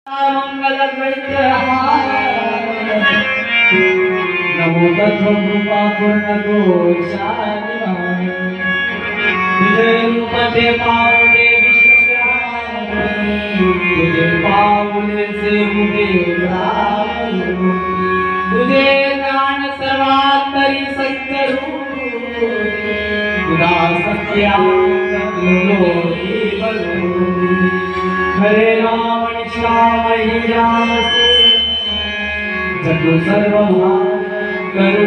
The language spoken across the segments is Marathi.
नमो तत्व कृपा पूर्ण दोषानि तुझे रूप दे पावले तुझे पावले से मुझे तुझे ज्ञान सर्वांतरी सत्य रूप तुझा सत्यालोकी हरे राम श्याम राम से जगो सर्व करो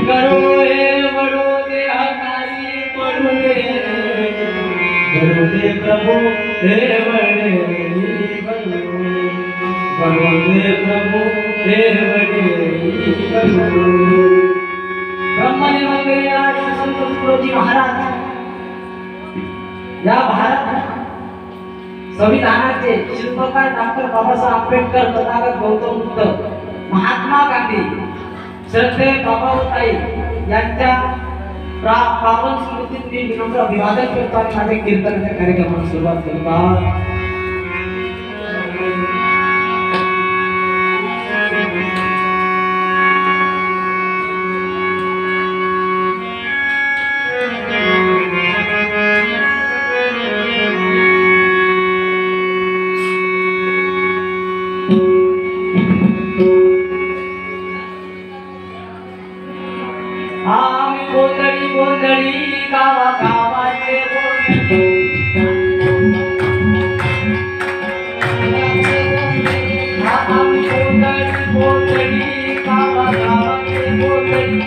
करो हे बड़ो दे हकारी पड़ो दे करो दे प्रभु हे बड़े करो दे प्रभु हे बड़े ब्रह्मने वगैरे आठ संत तुकोजी महाराज या भारत संविधानाचे शिल्पकार डॉक्टर बाबासाहेब आंबेडकर, तथागत गौतम बुद्ध, महात्मा गांधी, श्रद्धे बाबासाई यांच्या पावन स्मृतीत मी विनम्र अभिवादन करतो आणि माझ्या कीर्तनाच्या कार्यक्रमाला सुरुवात करतो. आम्ही गोंधळी गोंधळी गावा गावाचे आम्ही गोंधळी गोंधळी गावा गावाचे गोंधळी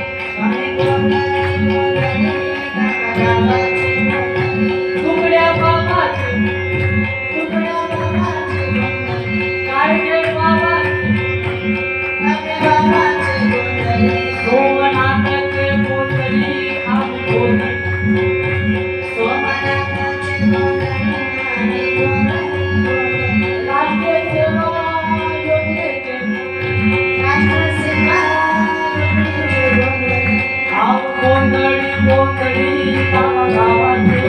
तुकड्या बाबाचे काळजे बाबाचे सोमनाथाचे गोंधळी आम्ही गोंधळी राष्ट्रीय सेवा योजनेचे आम्ही गोंधळी गोंधळी गावागावाचे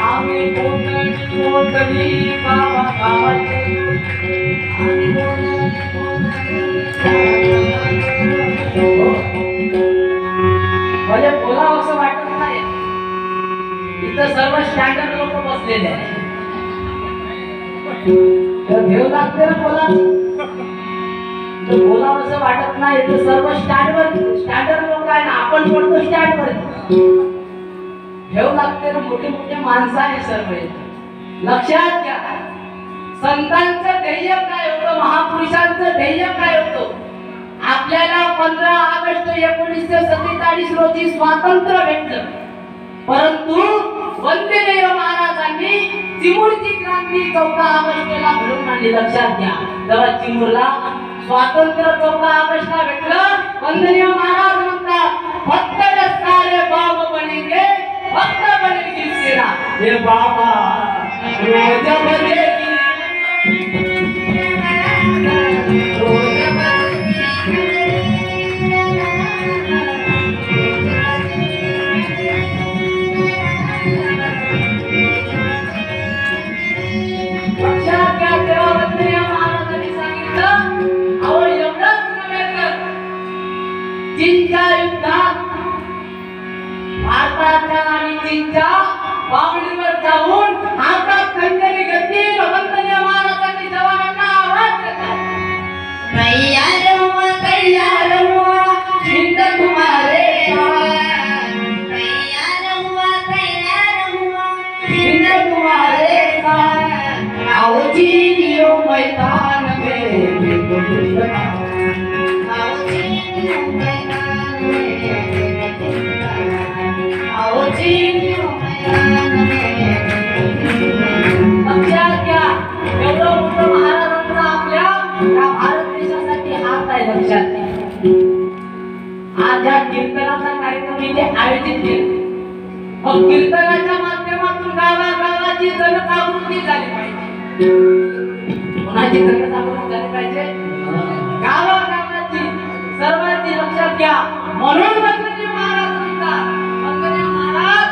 आम्ही गोंधळी गोंधळी गावागावाचे म्हणजे बोलावं असं वाटत नाही. इथं सर्व स्टँडर्ड लोक बसलेले आहेत. तर भेव लागते ना बोला, बोलावं असं वाटत नाही. तर सर्व स्टँडर्ड लोक आहे ना, आपण पडतो स्टँडवर. भेव लागते ना, मोठे मोठे माणसं आहे सर्व. लक्षात घ्या, संतांचं ध्येय काय होतं, महापुरुषांचं ध्येय काय होतं. आपल्याला 15 ऑगस्ट 1947 रोजी स्वातंत्र्य भेटलं, परंतु वंदनीय महाराजांनी चिमूरची क्रांती 14 ऑगस्टला घडवून आणली. लक्षात घ्या, तेव्हा चिमूरला स्वातंत्र्य 14 ऑगस्टला भेटलं. वंदनीय महाराज म्हणतात, फक्त सारे बाब बनेंगे, फक्त बनेगी सेना. हे बाबा रोज बनेगी चीनच्या युद्धात भारताच्या आणि चीनच्या बावडीवर जाऊन हातात खंजरी घेतली. वंदनीय महाराजांनी जवानांना आवाज दिला, तैयार हुआ हिंद तुम्हारे साथ, तैयार हुआ हिंद तुम्हारे साथ. आओ चीनियों मैदान में लक्षात घ्या, एवढं मोठं महाराजांचा आपल्या भारत देशासाठी हात आहे. लक्षात घ्या, आज या कीर्तनाचा कार्यक्रम इथे आयोजित केला. मग कीर्तनाच्या माध्यमातून गावागावाची जनजागृती झाली पाहिजे. कोणाची जनजागृती झाली पाहिजे? गावागावाची, सर्वांची. लक्षात घ्या, म्हणून वंदनीय महाराज म्हणतात, वंदनीय महाराज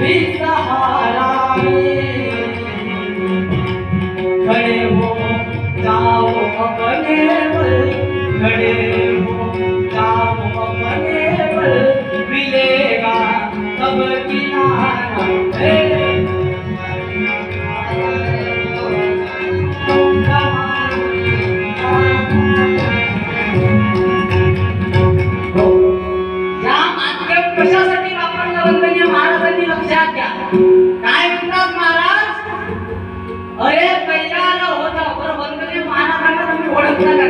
भी सहारा खड़े हो जाओ अपने बल, खड़े हो जाओ अपने बल, मिलेगा तब किनारा कशासाठी वापरलं वंदनीय महाराजांनी लक्षात घ्या. काय म्हणतात महाराज, अरे तयार होता. बरं वंदनीय महाराजांना तुम्ही ओळखता का?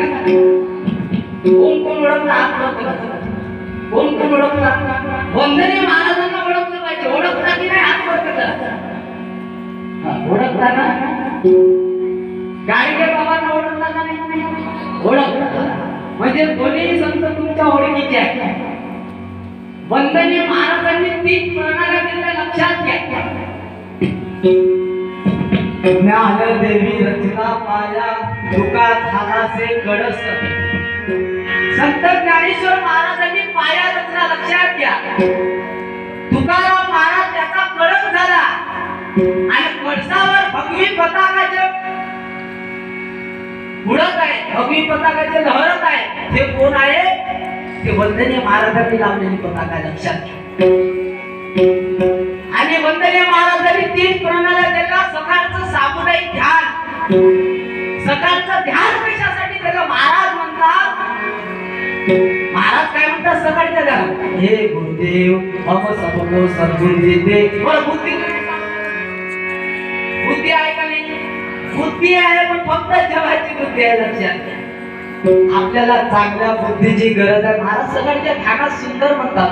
कोण कोण ओळखला? कोण कोण ओळखला? वंदनीय महाराजांना ओळखलं पाहिजे. ओळखता की नाही? हात वर करा. ओळखता ना? गाडगे बाबांना ओळखला का नाही? ओळखला. म्हणजे दोन्ही संत तुमच्या ओळखीचे आहेत. वंदनीय महाराजांनी 3 प्रणाल्या दिल्या, लक्षात घ्या. ज्ञान देवी रचना पाया, तुका झालासे कळस. संत ज्ञानेश्वर महाराजांनी पाया रचना, लक्षात घ्या. तुकाराम महाराज त्याचा कळस झाला आणि कळसावर भगवी पताकाचे उडत आहे, भगवी पताकाचे लहरत आहे. ते कोण आहे? ते वंदनीय महाराजांनी लावलेली पताका, लक्षात घ्या. आणि वंदनीय महाराजांनी 3 प्रणाल्या दिल्या. सकाळचं सामुदायिक ध्यान. सकाळचं ध्यान कशासाठी त्याला महाराज म्हणतात? महाराज काय म्हणतात सकाळच्या ध्यान? हे गुरुदेव हम सबको सद्गुण देते. बुद्धी आहे का नाही? बुद्धी आहे, पण फक्त जेवायची बुद्धी आहे, लक्षात घ्या. आपल्याला चांगल्या बुद्धीची गरज आहे. महाराज सकाळच्या ध्यानात सुंदर म्हणतात,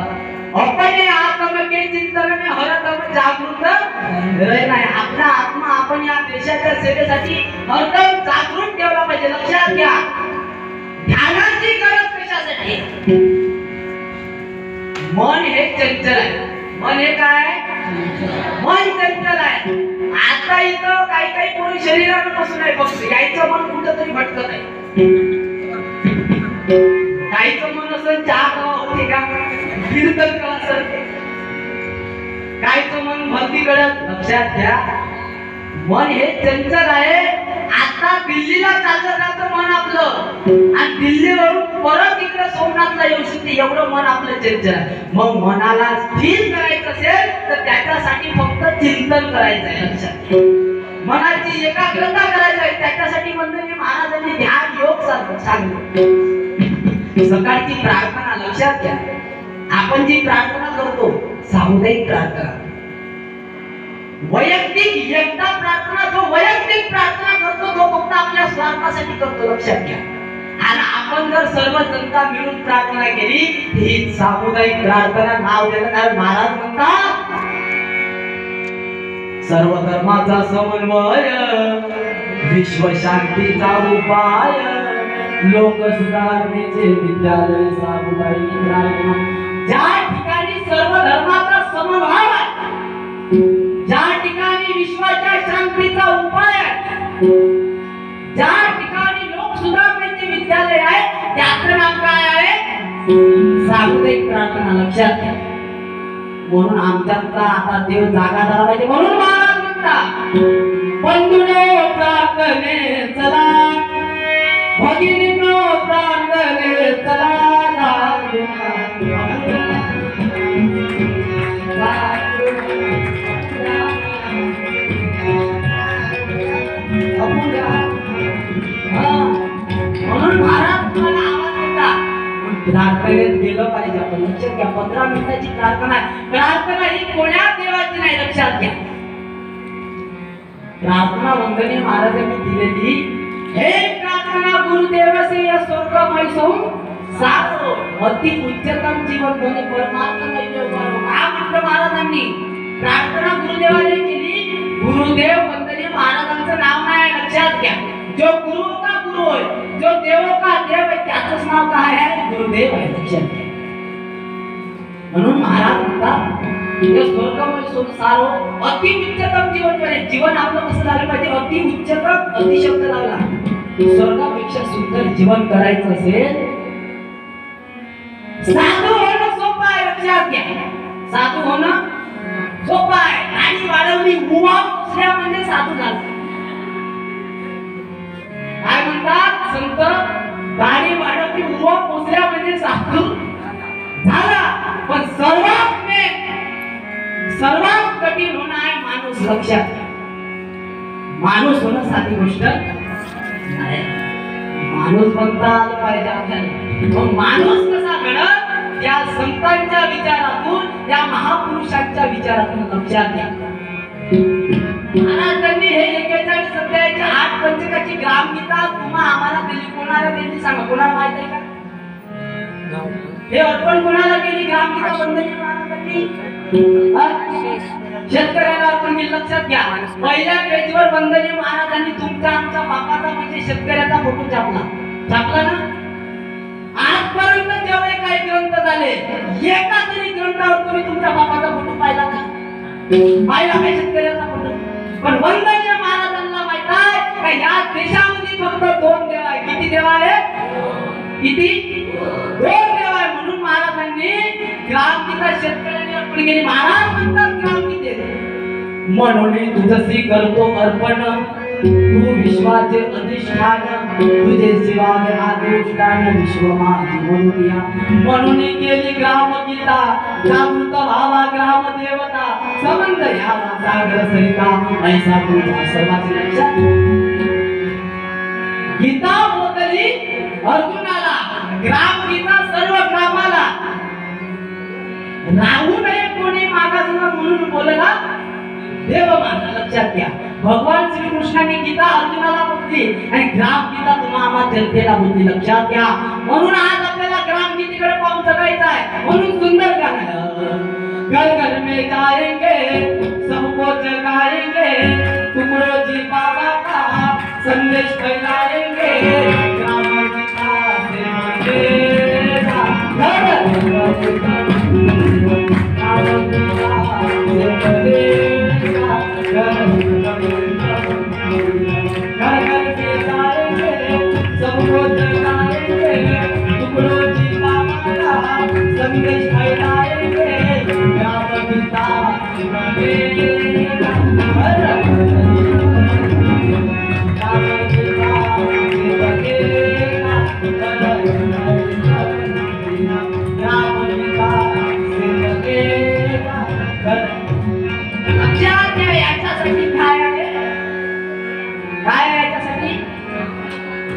अपने आत्म के चिंतन में हरदम जागृत रहे. नाही, आपला आत्मा आपण या देशाच्या सेवेसाठी हरदम जागृत ठेवला पाहिजे, लक्षात घ्या. ध्यानाची गरज कशासाठी? मन हे चंचल आहे. मन हे काय? मन चंचल आहे. आता इथं काही पोरी शरीरानं बसून आहे, फक्त यायचं मन कुठंतरी भटकत आहे. काहीच मन असं चहा खावा होते का, कीर्तन करा सर, काहीच मन भक्ती करत. लक्षात घ्या, मन हे चंचल आहे. आता दिल्लीला चाललं जातं मन आपलं, आणि दिल्लीवरून परत इकडे सोमनाथला येऊ शकते, एवढं मन आपलं चंचल आहे. मग मनाला स्थिर करायचं असेल तर त्याच्यासाठी फक्त चिंतन करायचं आहे, लक्षात घ्या. मनाची एकाग्रता करायची आहे, त्याच्यासाठी वंदनीय महाराजांनी ध्यान योग सांगितलं. सकाळची प्रार्थना, लक्षात घ्या. आपण जी प्रार्थना करतो सामुदायिक प्रार्थना, वैयक्तिक एकटा प्रार्थना, जो वैयक्तिक प्रार्थना करतो तो फक्त आपल्या स्वार्थासाठी करतो, लक्षात घ्या. आणि आपण जर सर्व जनता मिळून प्रार्थना केली ही सामुदायिक प्रार्थना नाव देतं. कारण महाराज म्हणतात सर्व धर्माचा समन्वय, विश्व शांतीचा उपाय, लोक सुधारणेचे विद्यालय सामुदायिक प्रार्थना. ज्या ठिकाणी सर्व धर्माचा समभाव आहे, ज्या ठिकाणी विश्वाच्या शांतीचा उपाय आहे, ज्या ठिकाणी लोक सुधारणेचे विद्यालय आहे, त्याचं नाव काय आहे? सामुदायिक प्रार्थना, लक्षात घ्या. म्हणून आमच्यातला आता देव जागा झाला पाहिजे. म्हणून महाराज म्हणतात बंधुनो प्रार्थने चला, भगिनीनो प्रार्थने चला, म्हणून महाराज तुम्हाला आवाज देतात. प्रार्थनेत गेलं पाहिजे आपण, लक्षात घ्या. 15 मिनिटाची प्रार्थना आहे. प्रार्थना ही कोण्या देवाची नाही, लक्षात घ्या. प्रार्थना वंदनीय महाराजांनी दिलेली. हे प्रार्थना गुरुदेवसे या स्वर्गमय सारो अति उच्चतम जीवन ध्वनी परमात्मा म्हटलं महाराजांनी. प्रार्थना गुरुदेवाने केली. गुरुदेव वंदनीय महाराजांचं नाव नाही, लक्षात घ्या. जो गुरु का गुरु आहे, जो देव का देव आहे, त्याचंच नाव काय आहे? गुरुदेव आहे, लक्षात घ्या. म्हणून महाराज म्हणतात स्वर्गमय संसारो अति उच्चतम जीवन बने. जीवन आपलं कसं झालं पाहिजे? अति उच्चतम, अति शब्द लावला. स्वर्गापेक्षा सुंदर जीवन करायचं असेल साधू होणं सोपं आहे, लक्षात घ्या. साधू होणं सोपं आहे. लक्षात घ्या. माणूस होणं साधी गोष्ट नाही. माणूस बनता आलं पाहिजे आपल्याला. मग माणूस कसा घडत? त्या संतांच्या विचारातून, त्या महापुरुषांच्या विचारातून. लक्षात घ्या. महाराजांनी हे 41 अध्यायाची 8 पंचकाची ग्रामगीता तुम्हा आम्हाला दिली. कोणाला दिली सांगा? कोणाला माहित आहे का? हे अर्पण कोणाला केली ग्रामगीता वंदनीय महाराजांनी? शेतकऱ्याला अर्पण केली. लक्षात घ्या. पहिल्या पेजवर वंदनीय महाराजांनी तुमचा आमचा बापाचा म्हणजे शेतकऱ्याचा फोटो छापला ना. आजपर्यंत जेवढे काही ग्रंथ झाले, एका तरी ग्रंथावर तुम्ही तुमच्या बापाचा फोटो पाहिला का? पाहिला काय शेतकऱ्याचा फोटो? पण वंदनीय महाराजांना माहित आहे का या देशामध्ये फक्त 2 देव आहे. किती देव आहे? किती? 2 देव आहे. म्हणून महाराजांनी ग्रामगीता शेतकऱ्यांनी अर्पण केली. महाराज म्हणतात ग्रामगीतेत, म्हणून तुझसी करतो अर्पण, तू विश्वाचे अधिष्ठान, तुझे सेवावे आदिष्ठान, विश्व माझी म्हणूया. म्हणून केली ग्रामगीता, जागृत व्हावा ग्राम देवता, संबंध यावा सागर सरिता, ऐसा तुझा सर्वांचे लक्षात. गीता बोलली अर्जुनाला, ग्रामगीता सर्व ग्रामाला. राहू नये कोणी मागास म्हणून बोलला देव माझा. लक्षात घ्या. भगवान श्रीकृष्णाने गीता अर्जुनाला बोलली आणि ग्रामगीता तुम्हा आम्हा जनतेला बोलली. लक्षात घ्या. म्हणून आज आपल्याला ग्रामगीतेकडे पाहून जगायचं आहे. म्हणून सुंदर गाणं, घर घर में जाएंगे सबको जगाएंगे, तुमरो जी बाबा का संदेश फैलाएंगे, ग्रामगीता से बनेगा घर ग्रामगीता से बनेगा घर घर के जाएंगे सबको जगाएंगे, तुमरो जी बाबा का संदेश फैलाएंगे, ग्रामगीता से बनेगा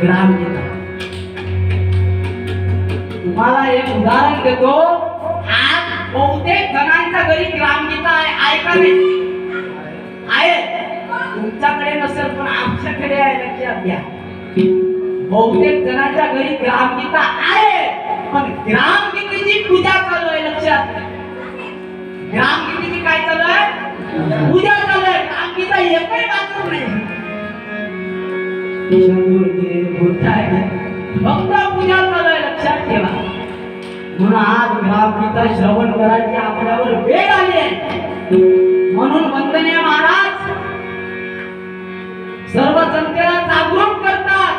ग्रामगीता. तुम्हाला एक उदाहरण देतो. आज बहुतेक जणांच्या घरी ग्रामगीता आहे. ऐका नाही आहे, तुमच्याकडे नसेल पण आमच्याकडे आहे. लक्षात घ्या. बहुतेक जणांच्या घरी ग्रामगीता आहे, पण ग्रामगीतेची पूजा चालू आहे. लक्षात घ्या. ग्रामगीतेची काय चालू आहे? पूजा चालू आहे. ग्रामगीता एकही वाचत नाही. फक्त पूजा चालू आहे. लक्षात ठेवा. म्हणून आज ग्रामगीता श्रवण करायची आपल्यावर वेळ आली आहे. म्हणून वंदनीय महाराज सर्व जनतेला जागरूक करतात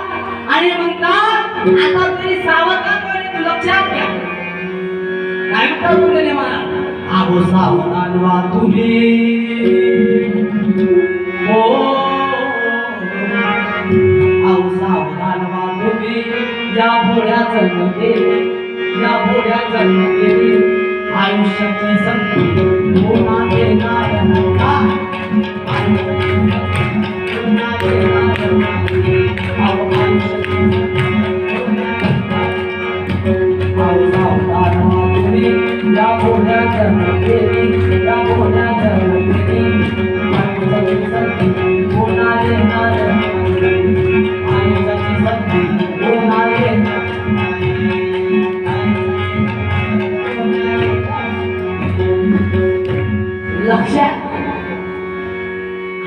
आणि म्हणतात आता तरी सावधान. लक्षात घ्या. काय म्हणतात वंदनीय महाराज? आहो सावधान व्हा तुम्ही, हो सावधान व्हा तुम्ही, या भोळ्या जन्मते, या भोळ्या जन्मते, आयुष्याची संधी होना देणार नाही. या भोळ्या जन्मते, या भोळ्या जन्मते, आयुष्याची संधी होना देणार नाही. लक्षात.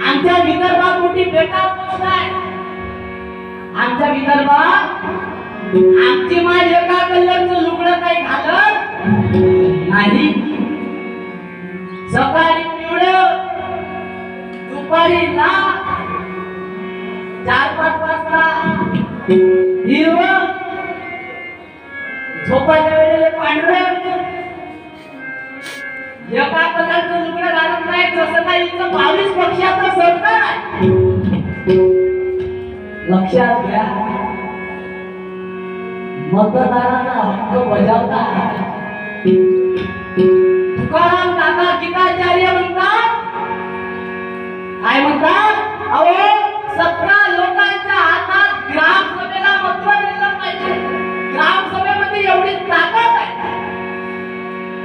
आमच्या विदर्भात मोठी बेटा पोस्ट आहे. आमच्या विदर्भात आमची माय एका कलरचं लुगडं काही घालत नाही. सकाळी पिवळं, दुपारी लाल, 4-5 वाजता हिरवं, झोपाच्या वेळेला पांढरं. एका कलरचं लुगडं घालत नाही. जसं काही 22 पक्षाचं सरकार आहे. लक्षात घ्या. मतदारांना हक्क बजावता. तुकाराम काका गीताचार्य म्हणतात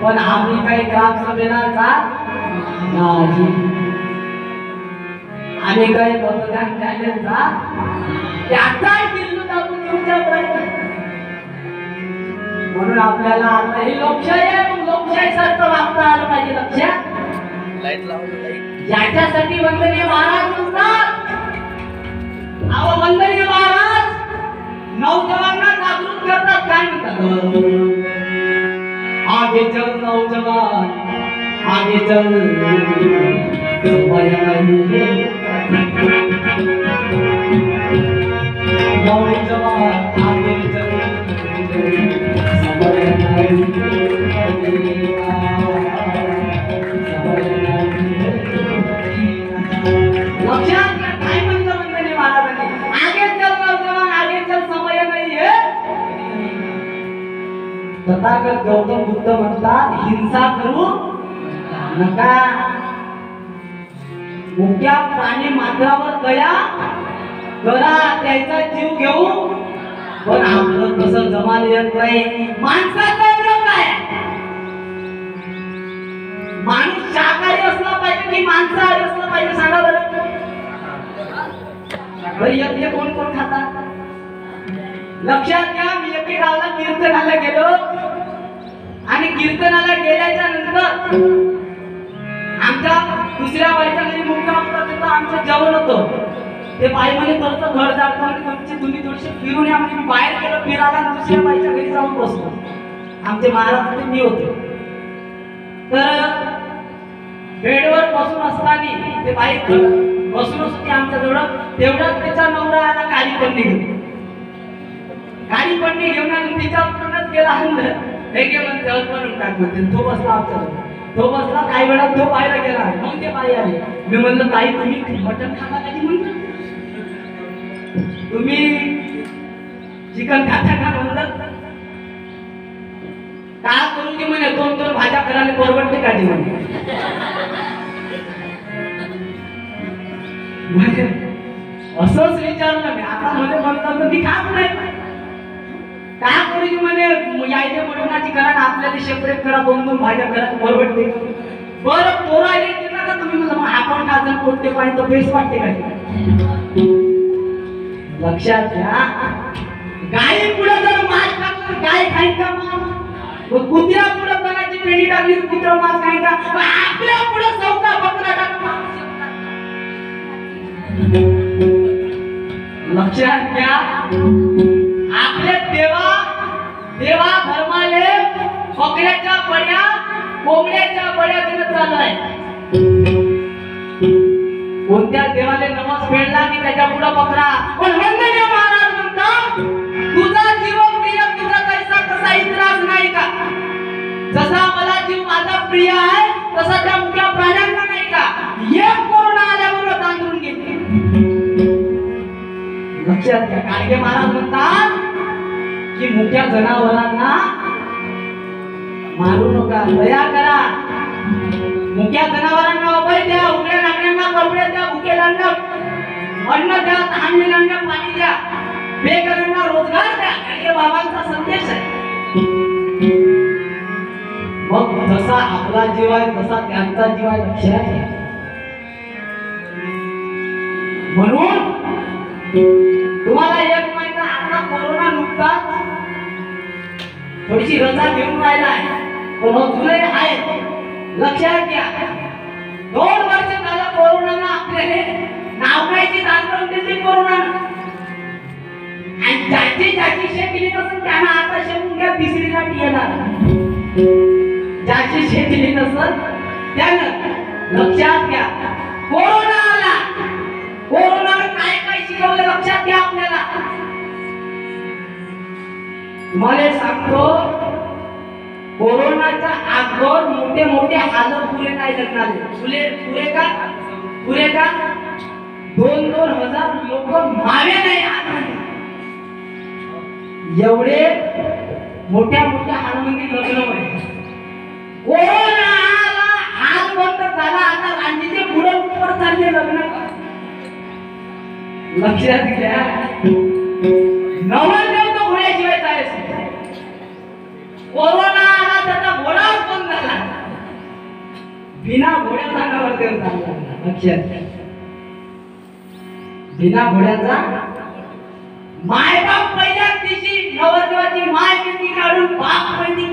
पण आम्ही काही ग्रामसभेला जात नाही, आम्ही काही मतदान द्यायला जात त्याचा किल्लू दाबून तुमच्या प्रयत्न. म्हणून आपल्याला आता ही लोकशाही आहे, मग लोकशाही सारखं वागता आलं पाहिजे. लक्षात लाईट लावलं लाईट. याच्यासाठी वंदनीय महाराज म्हणतात, अहो वंदनीय महाराज नौजवानांना जागृत करतात. काय म्हणतात? आगे चल नौजवान आगे चल, समय नहीं नौजवान आगे चल, समय नहीं लक्षात घ्या. काय म्हणतं वंदनीय महाराजांनी? आगे चल नौजवान आगे चल, समय नहीं है. तथागत गौतम बुद्ध म्हणतात, हिंसा करू नका, मुक्या प्राणी मात्रावर दया करा, त्याचा जीव घेऊ. पण आपलं तसं जमाने येत नाही. माणसाचा विरोध आहे. माणूस शाकाहारी असला पाहिजे की मांसाहारी असला पाहिजे? सांगा बरं. हे कोण कोण खातात? लक्षात घ्या. मी एके गावाला कीर्तनाला गेलो आणि कीर्तनाला गेल्याच्या नंतर आमच्या दुसऱ्या बाईच्या घरी मुक्काम होता, तिथं आमचं जेवण होतं. ते बाई म्हणे तुमचं घर जातं म्हणजे तुमची तुम्ही थोडीशी फिरून या. म्हणजे मी बाहेर गेलो फिरायला आणि दुसऱ्या बाईच्या घरी जाऊन बसलो. आमचे महाराज मी होते. तर बेडवर बसून असताना ते बाई बसूनच होती आमच्या जवळ. तेवढ्यात त्याचा नवरा आला काळी पन्नी घेऊन. काळी पन्नी घेऊन आणि तिच्याकडूनच गेला. हे घे म्हणते बनवून टाक म्हणते. तो बसला आमच्या जवळ. तो बसला, काही वेळात तो बाहेर गेला. मग ते बाई आले. मी म्हणलं ताई तुम्ही मटण खाता का? म्हणलं तुम्ही चिकन खाता का? म्हणलं का करू की म्हणे दोन दोन भाज्या करायला परवडते का? म्हणे असंच विचारलं मी. आता म्हणे म्हणलं तर मी खात नाही. काय करू की म्हणे यायचे मटणाची करा ना आपल्याला सेपरेट करा, दोन दोन भाज्या करा परवडते. बरं पोराले केला का तुम्ही? म्हणलं मग आपण खाजन कोणते पाहिजे तर बेस वाटते काय? लक्षात घ्या. गाई पुढे जर मांस टाकलं गाय खाईल का? मग कुत्र्या पुढे बनाची पेढी टाकली तर कुत्रा मांस खाईल का? आपल्या पुढे चौका बकरा टाकला. लक्षात घ्या. आपले देवा धर्माले बकऱ्याच्या बड्या कोंबड्याच्या बड्या देणं चालू आहे. कोणत्या देवाले नमस फेडला की त्याच्या पुढे बकरा. पण वंदनीय महाराज म्हणतात, तुझा जीव प्रिय तुझा कैसा कसा इतराच नाही का? जसा मला जीव माझा प्रिय आहे तसा त्या मुक्या प्राण्यांना नाही का? एक कोरोना आल्यावर तांदून घेतली. लक्षात घ्या. काळगे महाराज म्हणतात की मुक्या जनावरांना मारू नका, दया करा. मुक्या जनावरांना अभय द्या, उघड्या नागऱ्यांना कपडे द्या, भुकेल्यांना अन्न द्या, तहानलेल्यांना पाणी द्या, बेघरांना रोजगार द्या. हे बाबांचा संदेश आहे. मग जसा आपला जीव आहे तसा त्यांचा जीव आहे. लक्षात घ्या. म्हणून तुम्हाला एक महिना आता कोरोना नुकताच थोडीशी रजा घेऊन राहिला आहे, पण अजूनही आहे. लक्षात घ्या. 2 वर्ष झालं कोरोनाला आपल्याला नाव कायची दान करून दिली कोरोनानं. आणि ज्याची शेती नसेल त्यांना आता शेवून घ्या, तिसरी लाट येणार. ज्याची शेती नसेल त्यानं लक्षात घ्या. कोरोना आला, कोरोनानं काय काय शिकवलं लक्षात घ्या. आपल्याला मला सांगतो, कोरोनाच्या अगोदर मोठे मोठे हाल पुरे नाही लागणारे. पुरे का 2-2 हजार लोक मावे नाही. एवढे मोठ्या मोठ्या हालमध्ये लग्न व्हायचे. कोरोना आला, हाल बंद झाला, आता रांजीचे पुढे वर चालले लग्न. लक्षात घ्या. नवरदेव तो घोड्याशिवाय जायचं. कोरोना आला त्याचा घोडाच बंद झाला. बिना घोड्याचा नवरदेव चालला. लक्षात घ्या, बिना घोड्याचा. मायबाप पहिल्या दिवशी नवरदेवाची माय मेहंदी काढून बाप मेहंदी.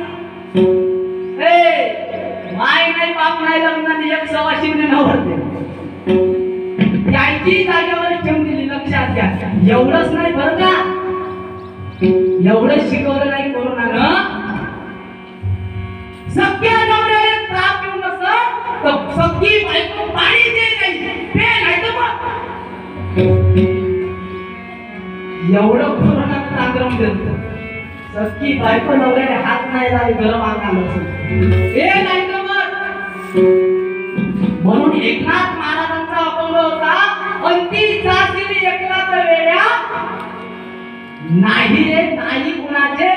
माय नाही बाप नाही लग्नाने एक सवाशीने नवरदेव त्याची जागेवर ठेवून दिली. लक्षात घ्या, एवढंच नाही बरं का, एवढं शिकवलं नाही कोरोनानं. सगळ्या नवऱ्याला त्रास येऊन नसत तर सगळी बायको पाणी दे नाही पे नाही तर मग एवढं कोरोना तांत्रण देत. सगळी बायको नवऱ्याने हात नाही लावले गरम आलं हे नाही तर मग. म्हणून एकनाथ महाराजांचा अभंग होता, अंती जातील एकनाथ वेड्या नाही रे नाही कुणाचे.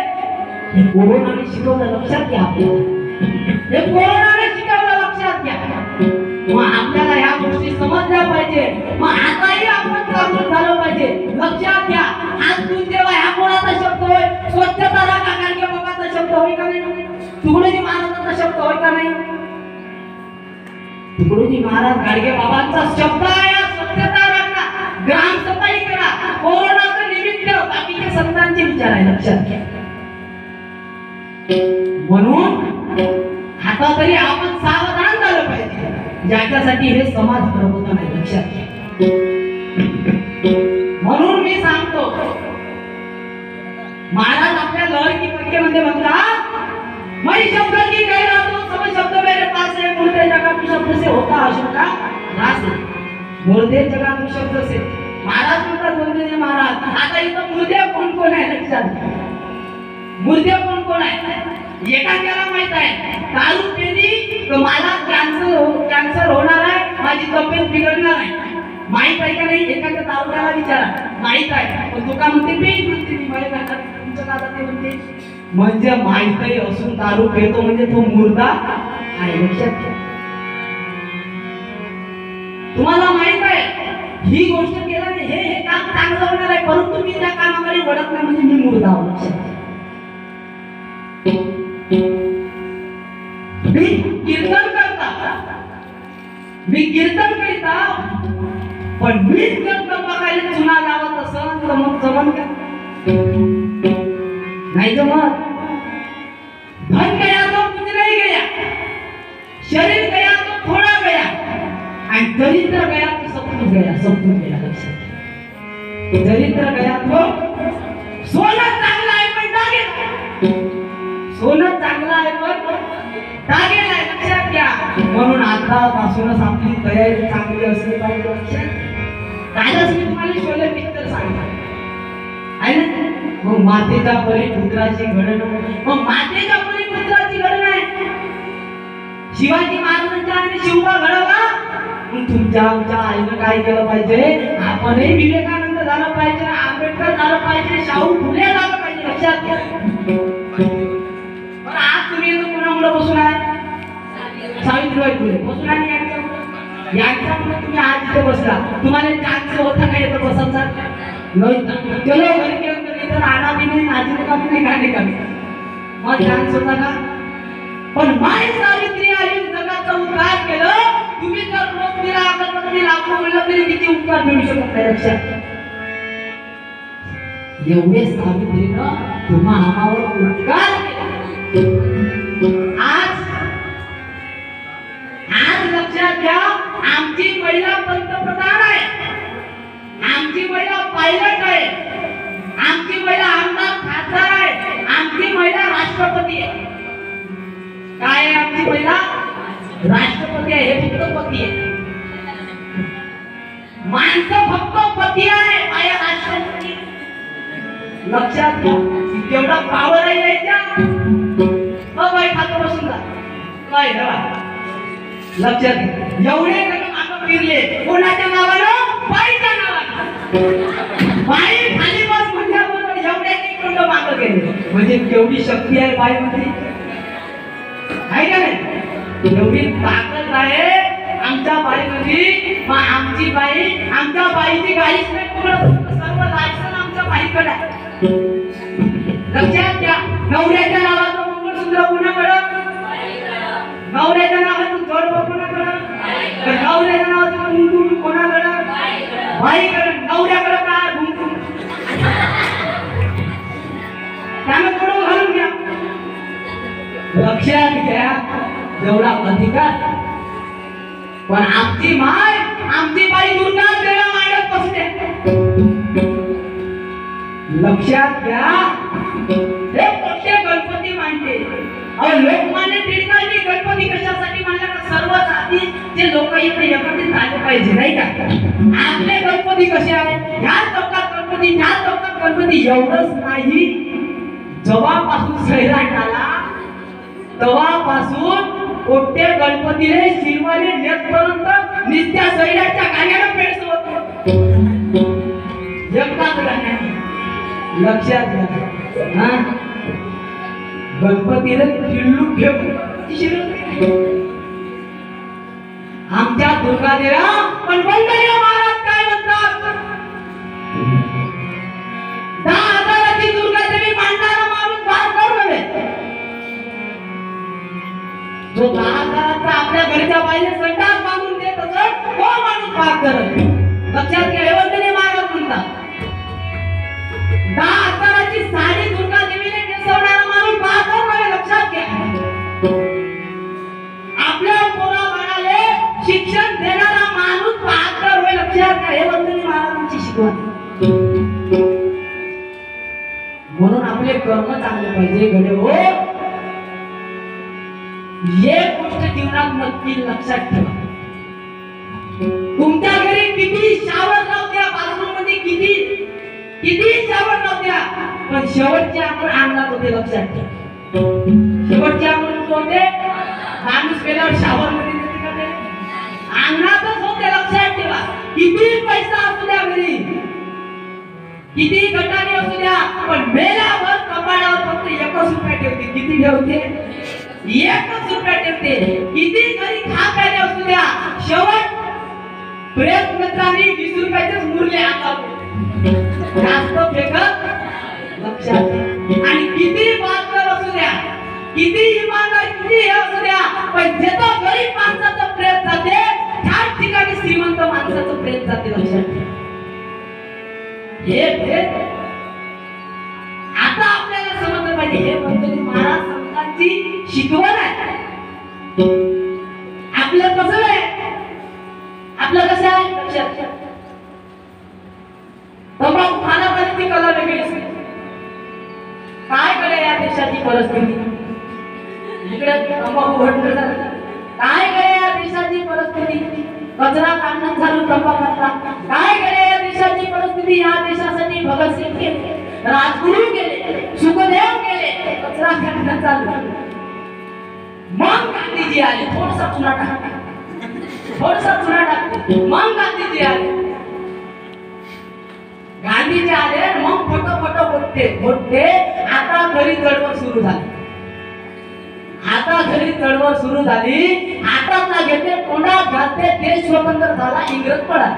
हे कोरोनाने शिकवलं. लक्षात घ्या, आपल्याला हे कोरोनाने शिकवलं. लक्षात घ्या. मग आपल्याला ह्या गोष्टी समजल्या पाहिजे. मग आताही आपण जागृत झालं पाहिजे. लक्षात घ्या, हात धुवून जेव्हा ह्या कोणाचा शब्द होय, स्वच्छता राखा गाडगे बाबाचा शब्द होय का नाही, तुकडोजी महाराजांचा शब्द होय का नाही. तुकडोजी महाराज गाडगे बाबांचा शब्द आहे, स्वच्छता राखा, ग्रामसफाई करा, कोरोनाचं निमित्त बाकीच्या संतांचे विचार आहे. लक्षात घ्या. म्हणून आता तरी आपण सावधान झालं पाहिजे, ज्याच्यासाठी हे समाज प्रबोधन आहे. लक्षात घ्या. म्हणून मी सांगतो, महाराज आपल्या लहर की पक्केमध्ये म्हणतात, मैं शब्द की कह रहा हूं, सब शब्द मेरे पास है, मुर्दे जगह तू शब्द से होता अशोका रास, मुर्दे जगह तू शब्द से. महाराज म्हणतात, बोलते महाराज आता इथं मुर्दे कोण कोण आहे. लक्षात घ्या, मुर्दे कोण कोण आहे. एखाद्याला माहित आहे दारू पिली तर मला कॅन्सर होणार आहे, माझी तब्येत बिघडणार आहे. माहित आहे का नाही. एखाद्या दारूला विचारा, माहित आहे, पण तुका म्हणते पेन म्हणते मी माझ्या घरात तुमच्या दादा ते म्हणते. म्हणजे माहितही असून दारू पितो म्हणजे तो मुर्दा आहे. लक्षात घ्या. तुम्हाला माहित आहे ही गोष्ट केल्याने हे काम चांगलं होणार आहे, परंतु मी त्या कामाकडे वळत नाही म्हणजे मी मुर्दा आहो. लक्षात घ्या. मी कीर्तन करीता पण मीच जर बघायला चुना लावत असेल तर मग जमन का. नाही जमत. धन गया तो कुछ नहीं गया, शरीर गया तो थोड़ा गया, आणि दरिद्र गया तो सब कुछ गया. सब कुछ गया. लक्षात. दरिद्र गया तो सोनं चांगलं आहे पण डागेल, सोनं चांगलं आहे पण डागेल आहे. लक्षात घ्या. म्हणून आतापासूनच आपली तयारी चांगली असली पाहिजे. लक्षात. कालच मी तुम्हाला शोले पिक्चर सांगितलं आहे ना. मग मातेच्या परी पुत्राची घडण, मग मातेच्या परी पुत्राची घडण आहे. शिवाजी महाराजांच्या आईने शिवबा घडवला, मग तुमच्या आमच्या आईनं काय केलं पाहिजे. आपणही विवेकानंद झालं पाहिजे, आंबेडकर झालं पाहिजे, शाहू फुले झालं पाहिजे. लक्षात घ्या. पण आज तुम्ही कोणामुळे बसून आहे. सावित्रीबाई फुले बसून आहे. यांच्यामुळे तुम्ही आज इथे बसला. तुम्हाला चान्स होता का येतं बसायचा. चलो घरी गेलो तर आना भी नाही, नाचणे का भी नाही, गाणे का भी. मग चान्स होता का. पण माय सावित्री आई जगाचा उद्धार केलं. तुम्ही जर रोज दिला अगरबत्ती लाखो म्हणलं तरी किती उपकार मिळू शकत नाही. लक्षात. एवढे सावित्रीनं तुम्हा आम्हावर उपकार आज लक्षात घ्या. आमची महिला पंतप्रधान आहे, आमची महिला पायलट आहे, आमची महिला आमदार खासदार आहे, आमची महिला राष्ट्रपती आहे. काय आहे आमची महिला. राष्ट्रपती आहे. हे फक्त पती आहे. माणसं फक्त पती आहे, बाया राष्ट्रपती. लक्षात घ्या. तेवढा पावर आहे याच्या. बाई खातो बसून जा काय ठेवा. लक्षात घ्या. एवढे मागं फिरले कोणाच्या नावानं. बाईच्या नावानं. बाई खाली बस म्हणल्याबरोबर एवढे तोंड मागं गेले. म्हणजे केवढी शक्ती आहे बाई मध्ये. आहे का नाही. एवढी ताकद आहे आमच्या बाईमध्ये. मग आमची बाई, आमच्या बाईची गाडीच नाही, सर्व लायसन आमच्या बाईकडे आहे. लक्षात घ्या. नवऱ्याच्या नावाचं मंगळसूत्र कोणाकडं. नवऱ्याच्या नावाचं जोडवं कोणाकडं, नवऱ्याच्या नावाचं कुंकुम कोणाकडं, बाईकडं, नवऱ्याकडं काय कुंकुम, त्यानं जोडवं घालून घ्या. लक्षात घ्या, जेवढा अधिकार. पण आमची माय, आमची बाई दुर्गा देवा मांडत बसते. लक्षात घ्या, हे पक्षे गणपती मांडते. अहो लोकमान्य टिळकांनी गणपती कशासाठी मांडला? का सर्व जातीचे लोक इथे एकत्रित झाले पाहिजे, नाही का? आपले गणपती कसे आहेत? ह्या चौकात गणपती, ह्या चौकात गणपती. एवढंच नाही, जेव्हापासून सैराट आला तेव्हापासून कोट्टे गणपतीने शिरवाने नेतपर्यंत नित्या सैराटच्या गाण्यानं पेट सोबत एकटाच गाण्याने. लक्षात घ्या, गणपतीला किल्लू ठेवून आमच्या दुर्गादेव्या. पण वंदनीय महाराज काय म्हणतात? 10,000ची दुर्गादेवी मांडणारा माणूस फार कर नव्हे. जो 10,000चा आपल्या घरच्या बाईने संडास बांधून देत असत, तो माणूस फार करत. लक्षात घ्या, हे वंदनीय महाराज म्हणतात. 10,000ची साडी दुर्गादेवीने नेसवणारा माणूस फार कर नव्हे. लक्षात घ्या, आपल्या पोरा बाळाले शिक्षण देणारा माणूस पाहकर होय. लक्षात घ्या, हे वंदनीय महाराजांची शिकवण. म्हणून आपले कर्म चांगले पाहिजे गडे हो. एक गोष्ट जीवनात नक्की लक्षात ठेवा, तुमच्या घरी किती शावर लावू द्या, बाथरूम मध्ये किती शावर लावू द्या, पण शेवटचे आपण अंगणात होते. लक्षात ठेवा, शेवटचे आपण होते माणूस गेल्यावर शावर मध्ये अंगणातच होते. लक्षात ठेवा, किती पैसा असू द्या घरी, किती गटाने असू द्या, पण मेल्यावर कपाळावर फक्त 1 रुपया ठेवते. किती ठेवते? 1 रुपया ठेवते. किती घरी खा प्याले असू द्या, शेवट प्रेत मित्रांनी 20 रुपयाचेच मूल्य आकावते, जास्त फेकत. लक्षात घ्या, आणि किती बादकर असू द्या, किती इमानदार, किती हे असू द्या, पण जेव्हा गरीब माणसाचं प्रेत जाते, त्याच ठिकाणी श्रीमंत माणसाचं प्रेत जाते. लक्षात घ्या, हे भेद आता आपल्याला समजलं पाहिजे. हे वंदनीय महाराज संतांची शिकवण आहे. आपलं कसं आहे? आपलं कसं आहे? लक्षात घ्या, तंबाखू खाण्याची कला वेगळी असते. काय करे या देशाची परिस्थिती? इकडे तंबाखू घडलं जातं. काय करे या देशाची परिस्थिती? कचरा काढण्यात झालं तंबाखूचा. काय करे या देशाची परिस्थिती? या देशासाठी भगतसिंग गेले, राजगुरू गेले, सुखदेव गेले, कचरा काढण्यात चालू. मग गांधीजी आले, थोडसा चुना टाकला, मग गांधीजी आले. गांधीजी आले, मग फोटो मोठे. आता घरी चळवळ सुरू झाली. हातातला घेते, तोंडात घालते, देश स्वतंत्र झाला, इंग्रज पडा.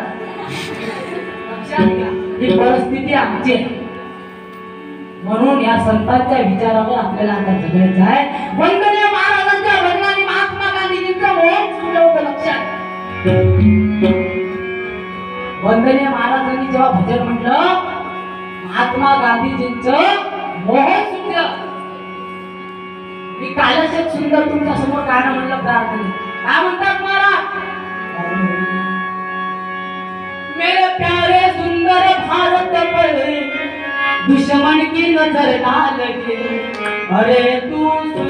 लक्षात घ्या, ही परिस्थिती आमची आहे. म्हणून या संतांच्या विचारावर आपल्याला आता जगायचं आहे. वंदनीय महाराजांच्या वडिलांनी महात्मा गांधीजींचं मोहन सुटलं होतं. लक्षात, वंदनीय महाराजांनी जेव्हा भजन म्हटलं, महात्मा गांधीजींचं मोहन सुटलं. मी कालच एक सुंदर तुमच्या समोर गाणं म्हणलं प्रार्थने. काय म्हणतात महाराज? मेरे प्यारे सुंदर भारत पर दुश्मन की नजर ना लगे, अरे तू सुन